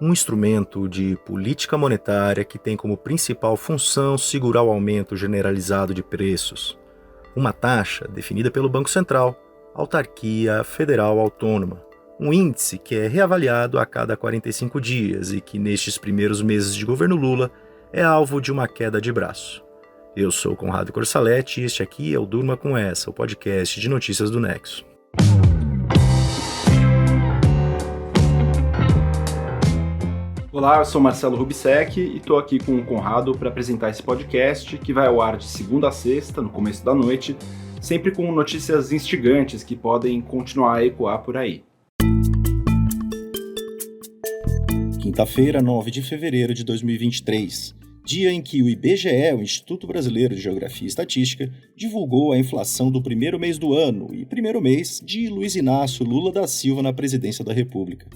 um instrumento de política monetária que tem como principal função segurar o aumento generalizado de preços. Uma taxa definida pelo Banco Central, autarquia federal autônoma. Um índice que é reavaliado a cada 45 dias e que, nestes primeiros meses de governo Lula, é alvo de uma queda de braço. Eu sou Conrado Corsaletti e este aqui é o Durma Com Essa, o podcast de notícias do Nexo. Olá, eu sou Marcelo Rubissec e estou aqui com o Conrado para apresentar esse podcast que vai ao ar de segunda a sexta, no começo da noite, sempre com notícias instigantes que podem continuar a ecoar por aí. Quinta-feira, 9 de fevereiro de 2023, dia em que o IBGE, o Instituto Brasileiro de Geografia e Estatística, divulgou a inflação do primeiro mês do ano e primeiro mês de Luiz Inácio Lula da Silva na presidência da República.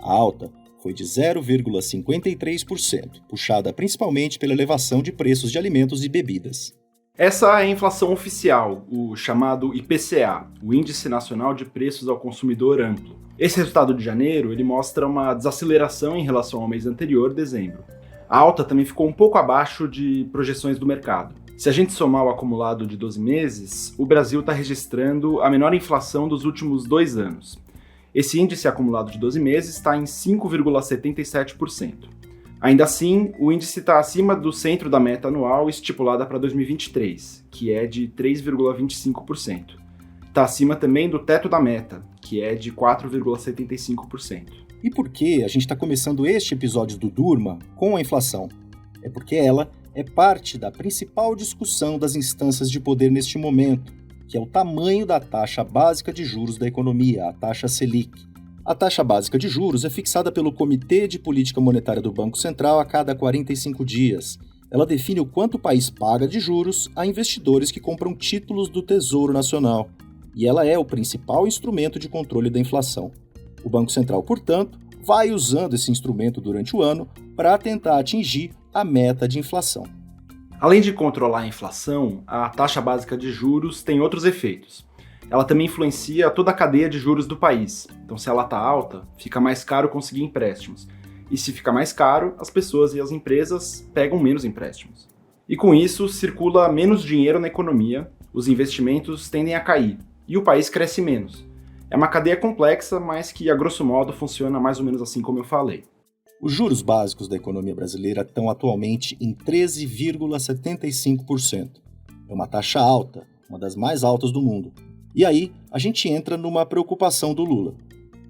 A alta foi de 0,53%, puxada principalmente pela elevação de preços de alimentos e bebidas. Essa é a inflação oficial, o chamado IPCA, o Índice Nacional de Preços ao Consumidor Amplo. Esse resultado de janeiro ele mostra uma desaceleração em relação ao mês anterior, dezembro. A alta também ficou um pouco abaixo de projeções do mercado. Se a gente somar o acumulado de 12 meses, o Brasil está registrando a menor inflação dos últimos 2 anos. Esse índice acumulado de 12 meses está em 5,77%. Ainda assim, o índice está acima do centro da meta anual estipulada para 2023, que é de 3,25%. Está acima também do teto da meta, que é de 4,75%. E por que a gente está começando este episódio do Durma com a inflação? É porque ela é parte da principal discussão das instâncias de poder neste momento, que é o tamanho da taxa básica de juros da economia, a taxa Selic. A taxa básica de juros é fixada pelo Comitê de Política Monetária do Banco Central a cada 45 dias. Ela define o quanto o país paga de juros a investidores que compram títulos do Tesouro Nacional. E ela é o principal instrumento de controle da inflação. O Banco Central, portanto, vai usando esse instrumento durante o ano para tentar atingir a meta de inflação. Além de controlar a inflação, a taxa básica de juros tem outros efeitos. Ela também influencia toda a cadeia de juros do país. Então, se ela está alta, fica mais caro conseguir empréstimos. E se fica mais caro, as pessoas e as empresas pegam menos empréstimos. E com isso, circula menos dinheiro na economia, os investimentos tendem a cair e o país cresce menos. É uma cadeia complexa, mas que, a grosso modo, funciona mais ou menos assim como eu falei. Os juros básicos da economia brasileira estão atualmente em 13,75%. É uma taxa alta, uma das mais altas do mundo. E aí, a gente entra numa preocupação do Lula.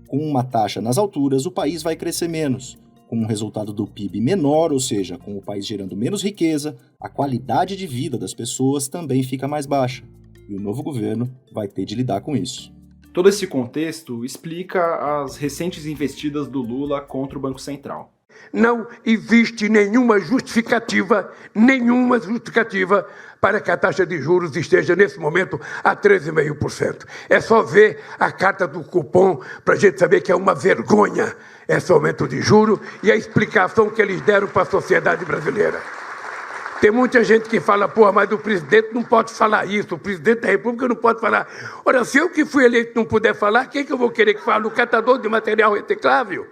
Com uma taxa nas alturas, o país vai crescer menos. Com um resultado do PIB menor, ou seja, com o país gerando menos riqueza, a qualidade de vida das pessoas também fica mais baixa. E o novo governo vai ter de lidar com isso. Todo esse contexto explica as recentes investidas do Lula contra o Banco Central. Não existe nenhuma justificativa para que a taxa de juros esteja, nesse momento, a 13,5%. É só ver a carta do cupom para a gente saber que é uma vergonha esse aumento de juros e a explicação que eles deram para a sociedade brasileira. Tem muita gente que fala, mas o presidente não pode falar isso, o presidente da República não pode falar. Ora, se eu que fui eleito não puder falar, quem que eu vou querer que fale? O catador de material reciclável?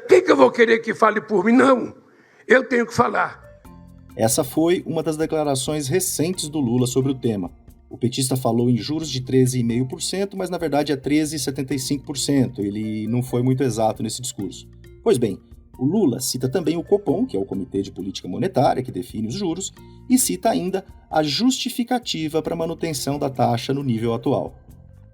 Quem que eu vou querer que fale por mim? Não, eu tenho que falar. Essa foi uma das declarações recentes do Lula sobre o tema. O petista falou em juros de 13,5%, mas na verdade é 13,75%. Ele não foi muito exato nesse discurso. Pois bem, o Lula cita também o Copom, que é o Comitê de Política Monetária, que define os juros, e cita ainda a justificativa para a manutenção da taxa no nível atual.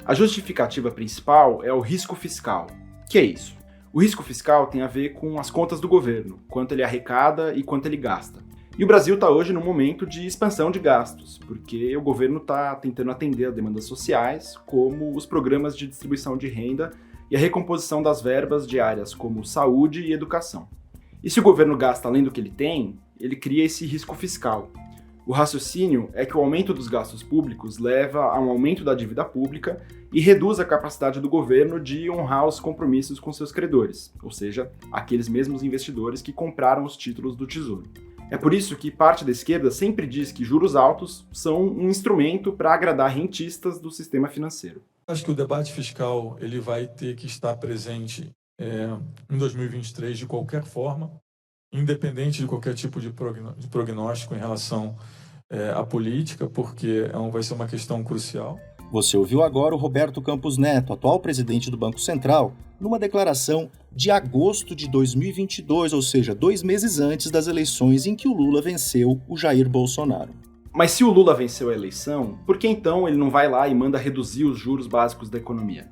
A justificativa principal é o risco fiscal. Que é isso? O risco fiscal tem a ver com as contas do governo, quanto ele arrecada e quanto ele gasta. E o Brasil está hoje num momento de expansão de gastos, porque o governo está tentando atender a demandas sociais, como os programas de distribuição de renda e a recomposição das verbas de áreas como saúde e educação. E se o governo gasta além do que ele tem, ele cria esse risco fiscal. O raciocínio é que o aumento dos gastos públicos leva a um aumento da dívida pública e reduz a capacidade do governo de honrar os compromissos com seus credores, ou seja, aqueles mesmos investidores que compraram os títulos do Tesouro. É por isso que parte da esquerda sempre diz que juros altos são um instrumento para agradar rentistas do sistema financeiro. Acho que o debate fiscal ele vai ter que estar presente em 2023 de qualquer forma, independente de qualquer tipo de prognóstico em relação à política, porque vai ser uma questão crucial. Você ouviu agora o Roberto Campos Neto, atual presidente do Banco Central, numa declaração de agosto de 2022, ou seja, 2 meses antes das eleições em que o Lula venceu o Jair Bolsonaro. Mas se o Lula venceu a eleição, por que então ele não vai lá e manda reduzir os juros básicos da economia?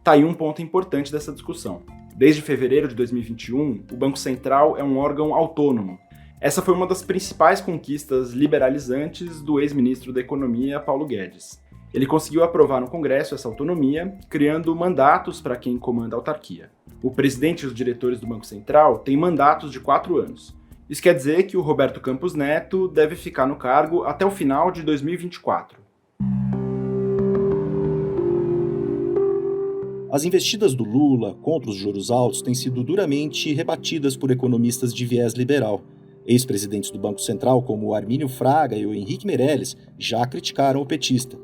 Tá aí um ponto importante dessa discussão. Desde fevereiro de 2021, o Banco Central é um órgão autônomo. Essa foi uma das principais conquistas liberalizantes do ex-ministro da Economia, Paulo Guedes. Ele conseguiu aprovar no Congresso essa autonomia, criando mandatos para quem comanda a autarquia. O presidente e os diretores do Banco Central têm mandatos de 4 anos. Isso quer dizer que o Roberto Campos Neto deve ficar no cargo até o final de 2024. As investidas do Lula contra os juros altos têm sido duramente rebatidas por economistas de viés liberal. Ex-presidentes do Banco Central, como o Armínio Fraga e o Henrique Meirelles, já criticaram o petista.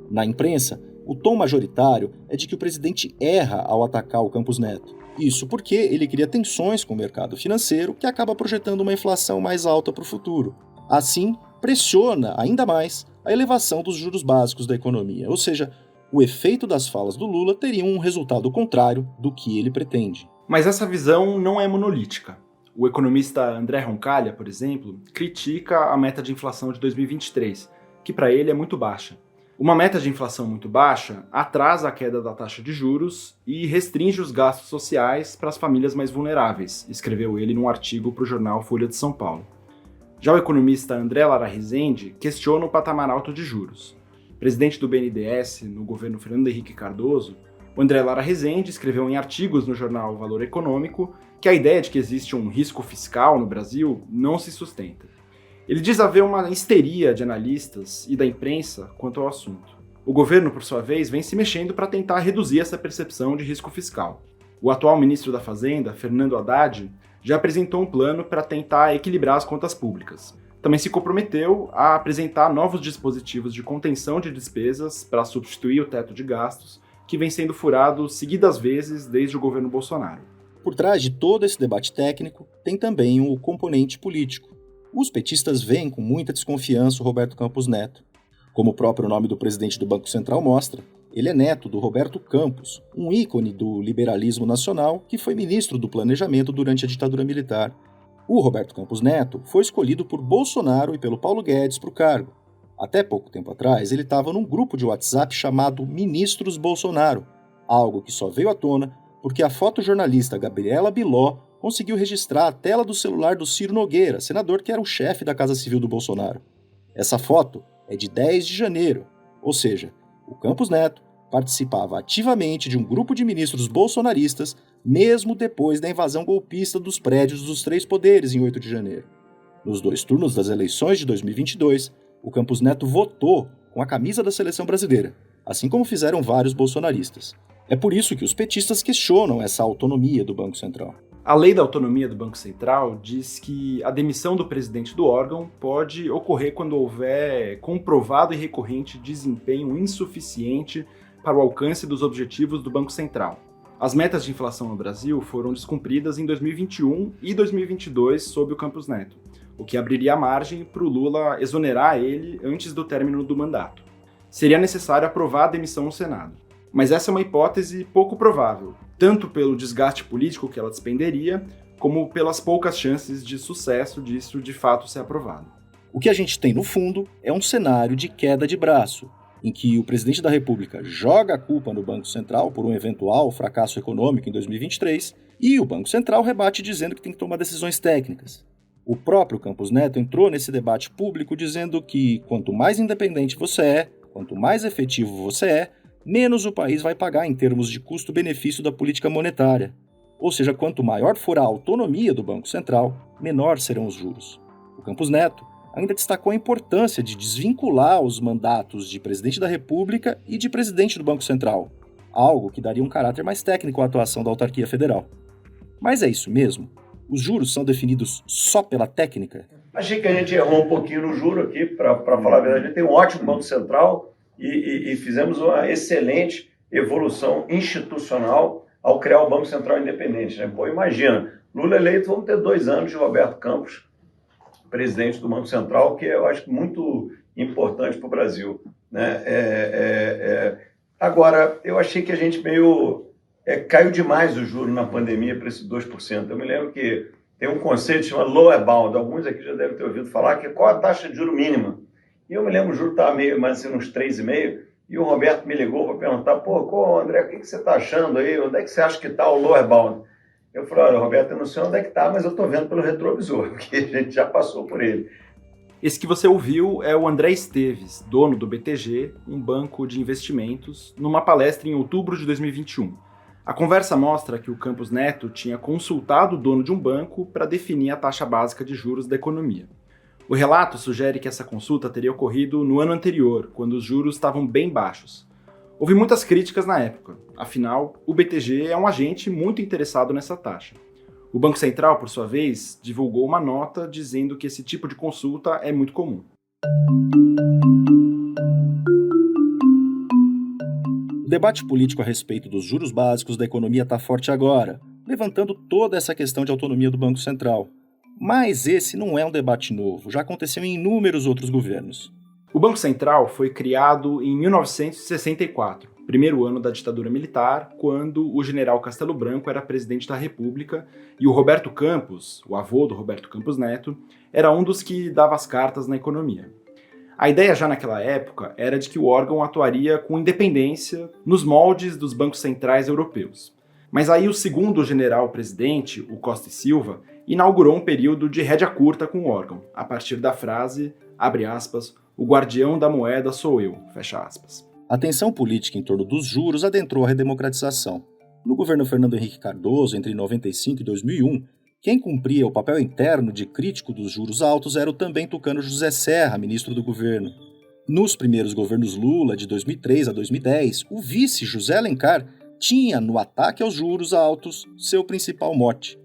Na imprensa, o tom majoritário é de que o presidente erra ao atacar o Campos Neto. Isso porque ele cria tensões com o mercado financeiro, que acaba projetando uma inflação mais alta para o futuro. Assim, pressiona ainda mais a elevação dos juros básicos da economia, ou seja, o efeito das falas do Lula teria um resultado contrário do que ele pretende. Mas essa visão não é monolítica. O economista André Roncalha, por exemplo, critica a meta de inflação de 2023, que para ele é muito baixa. Uma meta de inflação muito baixa atrasa a queda da taxa de juros e restringe os gastos sociais para as famílias mais vulneráveis, escreveu ele num artigo para o jornal Folha de São Paulo. Já o economista André Lara Rezende questiona o patamar alto de juros. Presidente do BNDES no governo Fernando Henrique Cardoso, o André Lara Rezende escreveu em artigos no jornal Valor Econômico que a ideia de que existe um risco fiscal no Brasil não se sustenta. Ele diz haver uma histeria de analistas e da imprensa quanto ao assunto. O governo, por sua vez, vem se mexendo para tentar reduzir essa percepção de risco fiscal. O atual ministro da Fazenda, Fernando Haddad, já apresentou um plano para tentar equilibrar as contas públicas. Também se comprometeu a apresentar novos dispositivos de contenção de despesas para substituir o teto de gastos, que vem sendo furado seguidas vezes desde o governo Bolsonaro. Por trás de todo esse debate técnico, tem também o componente político. Os petistas veem com muita desconfiança o Roberto Campos Neto. Como o próprio nome do presidente do Banco Central mostra, ele é neto do Roberto Campos, um ícone do liberalismo nacional que foi ministro do Planejamento durante a ditadura militar. O Roberto Campos Neto foi escolhido por Bolsonaro e pelo Paulo Guedes para o cargo. Até pouco tempo atrás, ele estava num grupo de WhatsApp chamado Ministros Bolsonaro, algo que só veio à tona porque a fotojornalista Gabriela Biló conseguiu registrar a tela do celular do Ciro Nogueira, senador que era o chefe da Casa Civil do Bolsonaro. Essa foto é de 10 de janeiro, ou seja, o Campos Neto participava ativamente de um grupo de ministros bolsonaristas mesmo depois da invasão golpista dos prédios dos 3 poderes em 8 de janeiro. Nos 2 turnos das eleições de 2022, o Campos Neto votou com a camisa da seleção brasileira, assim como fizeram vários bolsonaristas. É por isso que os petistas questionam essa autonomia do Banco Central. A lei da autonomia do Banco Central diz que a demissão do presidente do órgão pode ocorrer quando houver comprovado e recorrente desempenho insuficiente para o alcance dos objetivos do Banco Central. As metas de inflação no Brasil foram descumpridas em 2021 e 2022 sob o Campos Neto, o que abriria a margem para o Lula exonerar ele antes do término do mandato. Seria necessário aprovar a demissão no Senado. Mas essa é uma hipótese pouco provável, tanto pelo desgaste político que ela despenderia, como pelas poucas chances de sucesso disso de fato ser aprovado. O que a gente tem no fundo é um cenário de queda de braço, em que o presidente da República joga a culpa no Banco Central por um eventual fracasso econômico em 2023 e o Banco Central rebate dizendo que tem que tomar decisões técnicas. O próprio Campos Neto entrou nesse debate público dizendo que quanto mais independente você é, quanto mais efetivo você é, menos o país vai pagar em termos de custo-benefício da política monetária. Ou seja, quanto maior for a autonomia do Banco Central, menor serão os juros. O Campos Neto ainda destacou a importância de desvincular os mandatos de presidente da República e de presidente do Banco Central, algo que daria um caráter mais técnico à atuação da autarquia federal. Mas é isso mesmo? Os juros são definidos só pela técnica? Achei que a gente errou um pouquinho no juro aqui, para falar a verdade. A gente tem um ótimo Banco Central e fizemos uma excelente evolução institucional ao criar o Banco Central Independente, né? Pô, imagina, Lula eleito, vamos ter 2 anos de Roberto Campos, presidente do Banco Central, que eu acho muito importante para o Brasil, né? Agora, eu achei que a gente meio caiu demais o juro na pandemia para esse 2%. Eu me lembro que tem um conceito chamado lower bound, alguns aqui já devem ter ouvido falar, que é qual a taxa de juro mínima. E eu me lembro, o juro estava meio mais assim, uns 3,5%, e o Roberto me ligou para perguntar, André, o que você está achando aí? Onde é que você acha que está o lower bound? Eu falei, olha, Roberto, eu não sei onde é que está, mas eu estou vendo pelo retrovisor, porque a gente já passou por ele. Esse que você ouviu é o André Esteves, dono do BTG, um banco de investimentos, numa palestra em outubro de 2021. A conversa mostra que o Campos Neto tinha consultado o dono de um banco para definir a taxa básica de juros da economia. O relato sugere que essa consulta teria ocorrido no ano anterior, quando os juros estavam bem baixos. Houve muitas críticas na época, afinal, o BTG é um agente muito interessado nessa taxa. O Banco Central, por sua vez, divulgou uma nota dizendo que esse tipo de consulta é muito comum. O debate político a respeito dos juros básicos da economia está forte agora, levantando toda essa questão de autonomia do Banco Central. Mas esse não é um debate novo, já aconteceu em inúmeros outros governos. O Banco Central foi criado em 1964, primeiro ano da ditadura militar, quando o general Castelo Branco era presidente da República e o Roberto Campos, o avô do Roberto Campos Neto, era um dos que dava as cartas na economia. A ideia já naquela época era de que o órgão atuaria com independência nos moldes dos bancos centrais europeus. Mas aí o segundo general-presidente, o Costa e Silva, inaugurou um período de rédea curta com o órgão, a partir da frase, abre aspas, o guardião da moeda sou eu, fecha aspas. A tensão política em torno dos juros adentrou a redemocratização. No governo Fernando Henrique Cardoso, entre 1995 e 2001, quem cumpria o papel interno de crítico dos juros altos era o também tucano José Serra, ministro do governo. Nos primeiros governos Lula, de 2003 a 2010, o vice José Alencar tinha, no ataque aos juros altos, seu principal mote.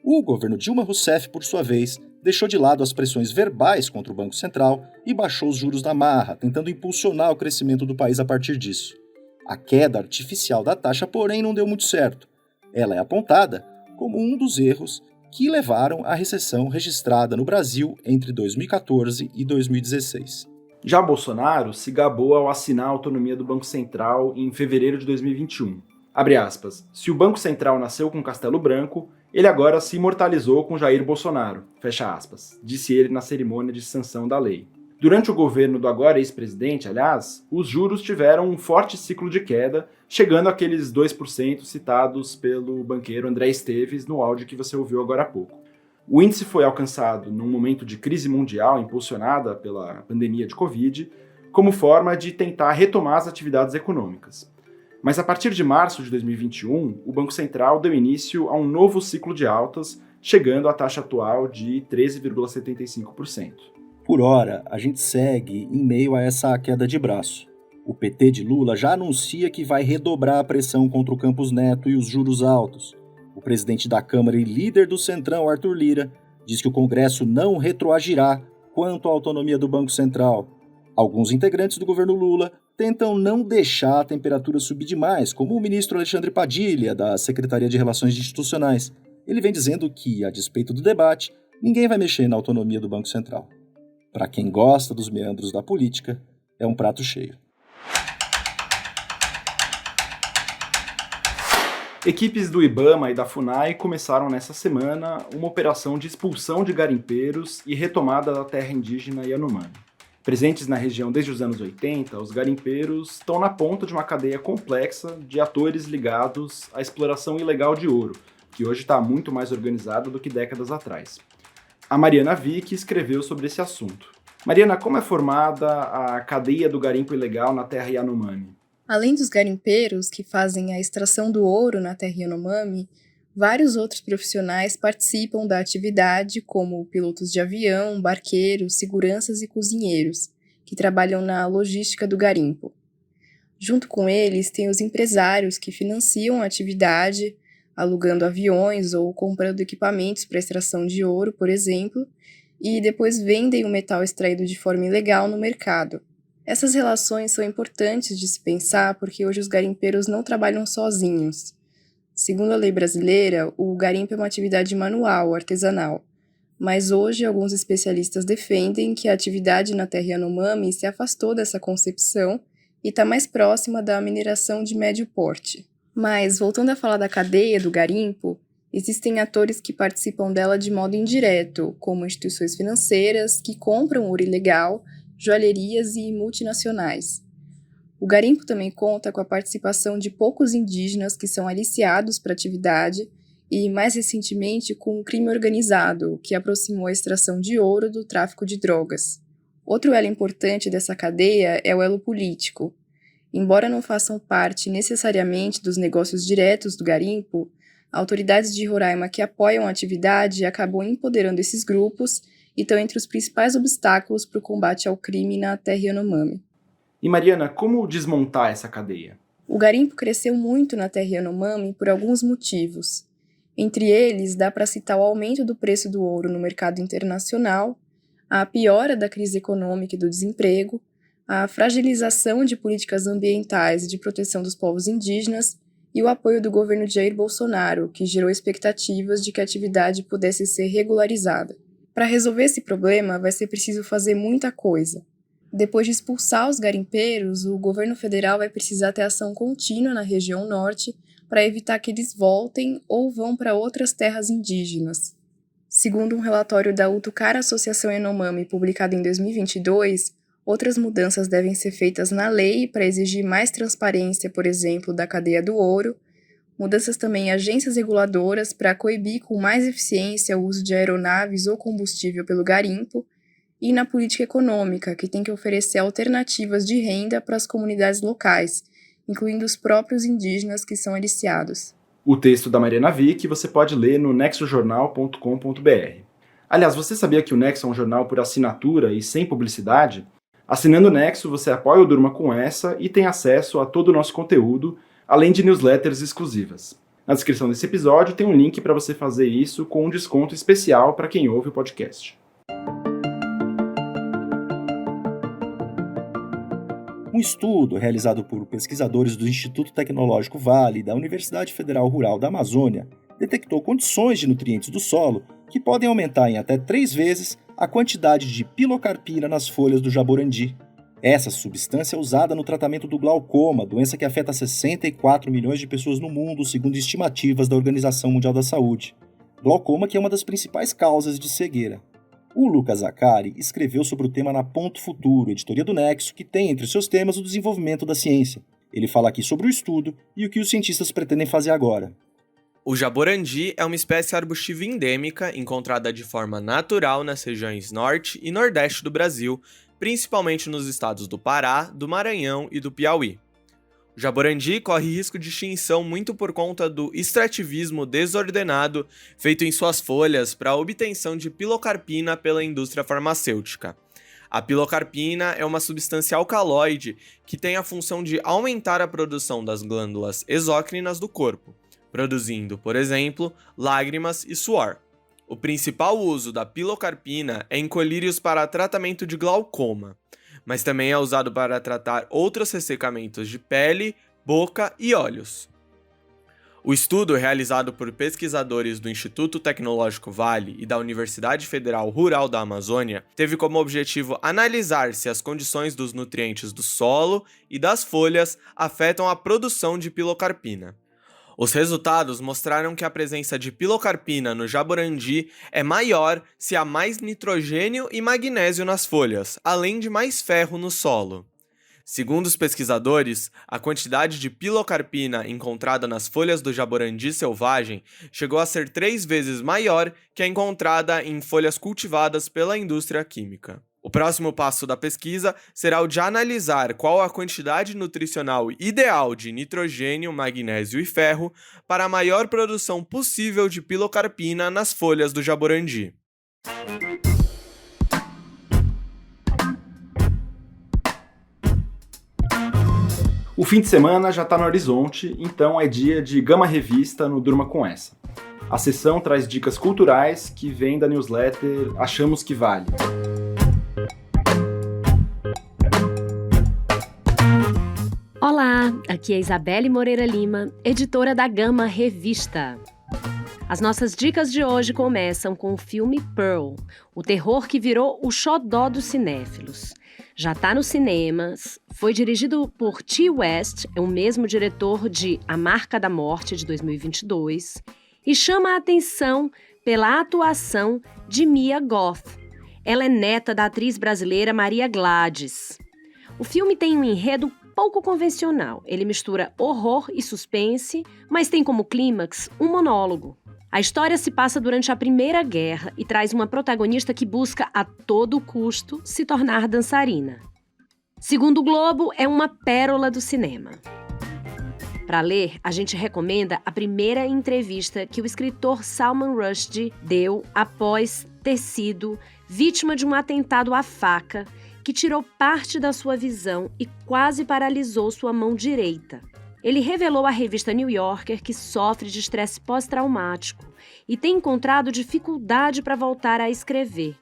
O governo Dilma Rousseff, por sua vez, deixou de lado as pressões verbais contra o Banco Central e baixou os juros na marra, tentando impulsionar o crescimento do país a partir disso. A queda artificial da taxa, porém, não deu muito certo. Ela é apontada como um dos erros que levaram à recessão registrada no Brasil entre 2014 e 2016. Já Bolsonaro se gabou ao assinar a autonomia do Banco Central em fevereiro de 2021. Abre aspas, se o Banco Central nasceu com Castelo Branco, ele agora se imortalizou com Jair Bolsonaro, fecha aspas, disse ele na cerimônia de sanção da lei. Durante o governo do agora ex-presidente, aliás, os juros tiveram um forte ciclo de queda, chegando àqueles 2% citados pelo banqueiro André Esteves no áudio que você ouviu agora há pouco. O índice foi alcançado num momento de crise mundial impulsionada pela pandemia de Covid, como forma de tentar retomar as atividades econômicas. Mas a partir de março de 2021, o Banco Central deu início a um novo ciclo de altas, chegando à taxa atual de 13,75%. Por hora, a gente segue em meio a essa queda de braço. O PT de Lula já anuncia que vai redobrar a pressão contra o Campos Neto e os juros altos. O presidente da Câmara e líder do Centrão, Arthur Lira, diz que o Congresso não retroagirá quanto à autonomia do Banco Central. Alguns integrantes do governo Lula tentam não deixar a temperatura subir demais, como o ministro Alexandre Padilha, da Secretaria de Relações Institucionais. Ele vem dizendo que, a despeito do debate, ninguém vai mexer na autonomia do Banco Central. Para quem gosta dos meandros da política, é um prato cheio. Equipes do IBAMA e da FUNAI começaram nessa semana uma operação de expulsão de garimpeiros e retomada da terra indígena Yanomami. Presentes na região desde os anos 80, os garimpeiros estão na ponta de uma cadeia complexa de atores ligados à exploração ilegal de ouro, que hoje está muito mais organizada do que décadas atrás. A Mariana Vick escreveu sobre esse assunto. Mariana, como é formada a cadeia do garimpo ilegal na terra Yanomami? Além dos garimpeiros, que fazem a extração do ouro na terra Yanomami, vários outros profissionais participam da atividade, como pilotos de avião, barqueiros, seguranças e cozinheiros, que trabalham na logística do garimpo. Junto com eles, tem os empresários que financiam a atividade, alugando aviões ou comprando equipamentos para extração de ouro, por exemplo, e depois vendem o metal extraído de forma ilegal no mercado. Essas relações são importantes de se pensar porque hoje os garimpeiros não trabalham sozinhos. Segundo a lei brasileira, o garimpo é uma atividade manual, artesanal, mas hoje alguns especialistas defendem que a atividade na terra Yanomami se afastou dessa concepção e está mais próxima da mineração de médio porte. Mas, voltando a falar da cadeia do garimpo, existem atores que participam dela de modo indireto, como instituições financeiras que compram ouro ilegal, joalherias e multinacionais. O garimpo também conta com a participação de poucos indígenas que são aliciados para a atividade e, mais recentemente, com o crime organizado, que aproximou a extração de ouro do tráfico de drogas. Outro elo importante dessa cadeia é o elo político. Embora não façam parte necessariamente dos negócios diretos do garimpo, autoridades de Roraima que apoiam a atividade acabam empoderando esses grupos e estão entre os principais obstáculos para o combate ao crime na terra Yanomami. E Mariana, como desmontar essa cadeia? O garimpo cresceu muito na terra Yanomami por alguns motivos. Entre eles, dá para citar o aumento do preço do ouro no mercado internacional, a piora da crise econômica e do desemprego, a fragilização de políticas ambientais e de proteção dos povos indígenas e o apoio do governo de Jair Bolsonaro, que gerou expectativas de que a atividade pudesse ser regularizada. Para resolver esse problema, vai ser preciso fazer muita coisa. Depois de expulsar os garimpeiros, o governo federal vai precisar ter ação contínua na região norte para evitar que eles voltem ou vão para outras terras indígenas. Segundo um relatório da Utucara Associação Yanomami publicado em 2022, outras mudanças devem ser feitas na lei para exigir mais transparência, por exemplo, da cadeia do ouro, mudanças também em agências reguladoras para coibir com mais eficiência o uso de aeronaves ou combustível pelo garimpo, e na política econômica, que tem que oferecer alternativas de renda para as comunidades locais, incluindo os próprios indígenas que são aliciados. O texto da Mariana Vick você pode ler no nexojornal.com.br. Aliás, você sabia que o Nexo é um jornal por assinatura e sem publicidade? Assinando o Nexo, você apoia o Durma com Essa e tem acesso a todo o nosso conteúdo, além de newsletters exclusivas. Na descrição desse episódio tem um link para você fazer isso com um desconto especial para quem ouve o podcast. Um estudo realizado por pesquisadores do Instituto Tecnológico Vale e da Universidade Federal Rural da Amazônia detectou condições de nutrientes do solo que podem aumentar em até 3 vezes a quantidade de pilocarpina nas folhas do jaborandi. Essa substância é usada no tratamento do glaucoma, doença que afeta 64 milhões de pessoas no mundo, segundo estimativas da Organização Mundial da Saúde. Glaucoma que é uma das principais causas de cegueira. O Lucas Zacari escreveu sobre o tema na Ponto Futuro, editoria do Nexo, que tem entre seus temas o desenvolvimento da ciência. Ele fala aqui sobre o estudo e o que os cientistas pretendem fazer agora. O jaborandi é uma espécie arbustiva endêmica encontrada de forma natural nas regiões norte e nordeste do Brasil, principalmente nos estados do Pará, do Maranhão e do Piauí. O jaborandi corre risco de extinção muito por conta do extrativismo desordenado feito em suas folhas para a obtenção de pilocarpina pela indústria farmacêutica. A pilocarpina é uma substância alcaloide que tem a função de aumentar a produção das glândulas exócrinas do corpo, produzindo, por exemplo, lágrimas e suor. O principal uso da pilocarpina é em colírios para tratamento de glaucoma, mas também é usado para tratar outros ressecamentos de pele, boca e olhos. O estudo, realizado por pesquisadores do Instituto Tecnológico Vale e da Universidade Federal Rural da Amazônia, teve como objetivo analisar se as condições dos nutrientes do solo e das folhas afetam a produção de pilocarpina. Os resultados mostraram que a presença de pilocarpina no jaborandi é maior se há mais nitrogênio e magnésio nas folhas, além de mais ferro no solo. Segundo os pesquisadores, a quantidade de pilocarpina encontrada nas folhas do jaborandi selvagem chegou a ser 3 vezes maior que a encontrada em folhas cultivadas pela indústria química. O próximo passo da pesquisa será o de analisar qual a quantidade nutricional ideal de nitrogênio, magnésio e ferro para a maior produção possível de pilocarpina nas folhas do jaborandi. O fim de semana já está no horizonte, então é dia de Gama Revista no Durma com Essa. A sessão traz dicas culturais que vêm da newsletter Achamos que Vale. Olá, aqui é Isabelle Moreira Lima, editora da Gama Revista. As nossas dicas de hoje começam com o filme Pearl, o terror que virou o xodó dos cinéfilos. Já está nos cinemas, foi dirigido por Ti West, é o mesmo diretor de A Marca da Morte, de 2022, e chama a atenção pela atuação de Mia Goth. Ela é neta da atriz brasileira Maria Gladys. O filme tem um enredo pouco convencional. Ele mistura horror e suspense, mas tem como clímax um monólogo. A história se passa durante a Primeira Guerra e traz uma protagonista que busca a todo custo se tornar dançarina. Segundo o Globo, é uma pérola do cinema. Para ler, a gente recomenda a primeira entrevista que o escritor Salman Rushdie deu após ter sido vítima de um atentado à faca que tirou parte da sua visão e quase paralisou sua mão direita. Ele revelou à revista New Yorker que sofre de estresse pós-traumático e tem encontrado dificuldade para voltar a escrever.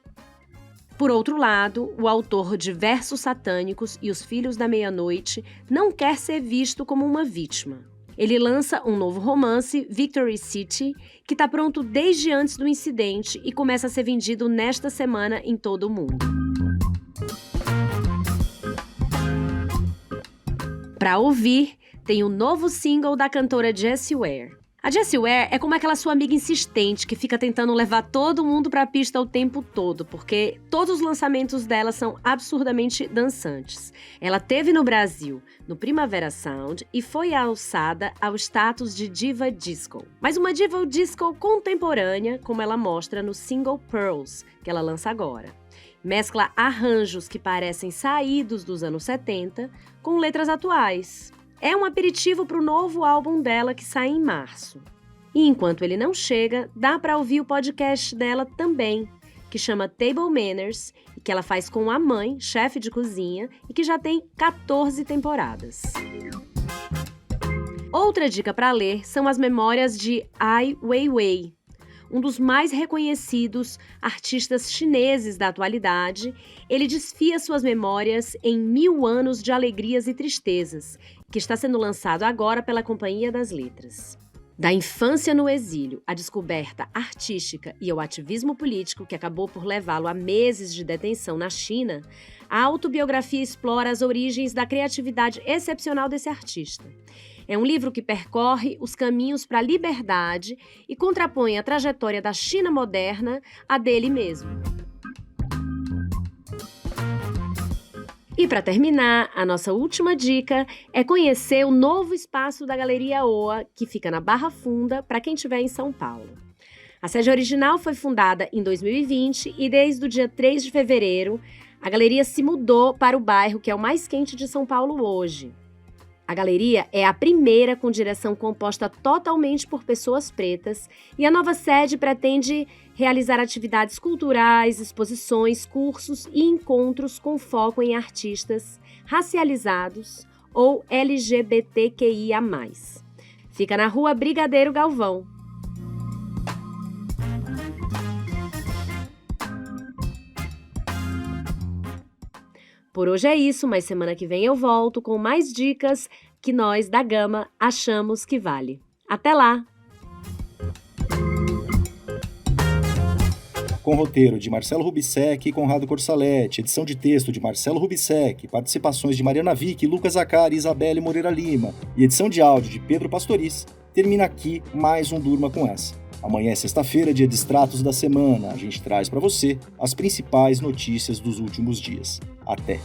Por outro lado, o autor de Versos Satânicos e Os Filhos da Meia-Noite não quer ser visto como uma vítima. Ele lança um novo romance, Victory City, que está pronto desde antes do incidente e começa a ser vendido nesta semana em todo o mundo. Para ouvir, tem o novo single da cantora Jessie Ware. A Jessie Ware é como aquela sua amiga insistente que fica tentando levar todo mundo para a pista o tempo todo, porque todos os lançamentos dela são absurdamente dançantes. Ela esteve no Brasil, no Primavera Sound, e foi alçada ao status de diva disco. Mas uma diva disco contemporânea, como ela mostra no single Pearls, que ela lança agora. Mescla arranjos que parecem saídos dos anos 70 com letras atuais. É um aperitivo para o novo álbum dela que sai em março. E enquanto ele não chega, dá para ouvir o podcast dela também, que chama Table Manners, e que ela faz com a mãe, chefe de cozinha, e que já tem 14 temporadas. Outra dica para ler são as memórias de Ai Weiwei, um dos mais reconhecidos artistas chineses da atualidade. Ele desfia suas memórias em 1000 anos de alegrias e tristezas, que está sendo lançado agora pela Companhia das Letras. Da infância no exílio, à descoberta artística e ao ativismo político que acabou por levá-lo a meses de detenção na China, a autobiografia explora as origens da criatividade excepcional desse artista. É um livro que percorre os caminhos para a liberdade e contrapõe a trajetória da China moderna à dele mesmo. E para terminar, a nossa última dica é conhecer o novo espaço da Galeria Oa, que fica na Barra Funda, para quem estiver em São Paulo. A sede original foi fundada em 2020 e desde o dia 3 de fevereiro, a galeria se mudou para o bairro que é o mais quente de São Paulo hoje. A galeria é a primeira com direção composta totalmente por pessoas pretas e a nova sede pretende realizar atividades culturais, exposições, cursos e encontros com foco em artistas racializados ou LGBTQIA+. Fica na Rua Brigadeiro Galvão. Por hoje é isso, mas semana que vem eu volto com mais dicas que nós da Gama achamos que vale. Até lá! Com roteiro de Marcelo Rubissec e Conrado Corsaletti, edição de texto de Marcelo Rubissec, participações de Mariana Vick, Lucas Zacari e Isabelle Moreira Lima, e edição de áudio de Pedro Pastoriz, termina aqui mais um Durma com Essa. Amanhã é sexta-feira, dia de extratos da semana. A gente traz para você as principais notícias dos últimos dias. Até!